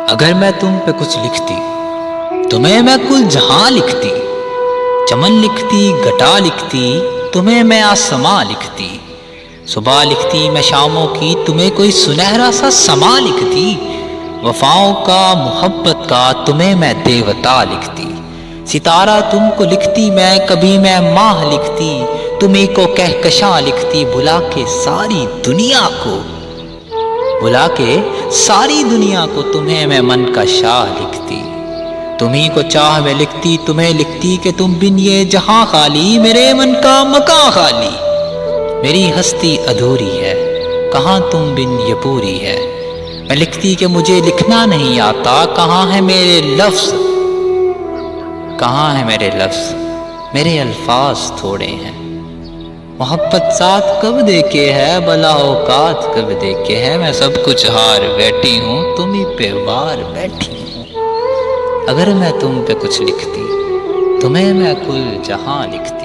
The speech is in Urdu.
اگر میں تم پہ کچھ لکھتی تمہیں میں کل جہاں لکھتی، چمن لکھتی گھٹا لکھتی تمہیں میں آسماں لکھتی، صبح لکھتی میں شاموں کی تمہیں کوئی سنہرا سا سما لکھتی، وفاؤں کا محبت کا تمہیں میں دیوتا لکھتی، ستارہ تم کو لکھتی میں کبھی میں ماہ لکھتی، تمہیں کو کہکشاں لکھتی بھلا کے ساری دنیا کو تمہیں میں من کا شاہ لکھتی، تمہیں کو چاہ میں لکھتی تمہیں لکھتی کہ تم بن یہ جہاں خالی میرے من کا مکان خالی، میری ہستی ادھوری ہے کہاں تم بن یہ پوری ہے، میں لکھتی کہ مجھے لکھنا نہیں آتا کہاں ہے میرے لفظ، میرے الفاظ تھوڑے ہیں، محبت ساتھ کب دیکھے ہے بلا اوقات کب دیکھے ہے، میں سب کچھ ہار بیٹھی ہوں تمہیں پہ وار بیٹھی ہوں، اگر میں تم پہ کچھ لکھتی تمہیں میں کل جہاں لکھتی۔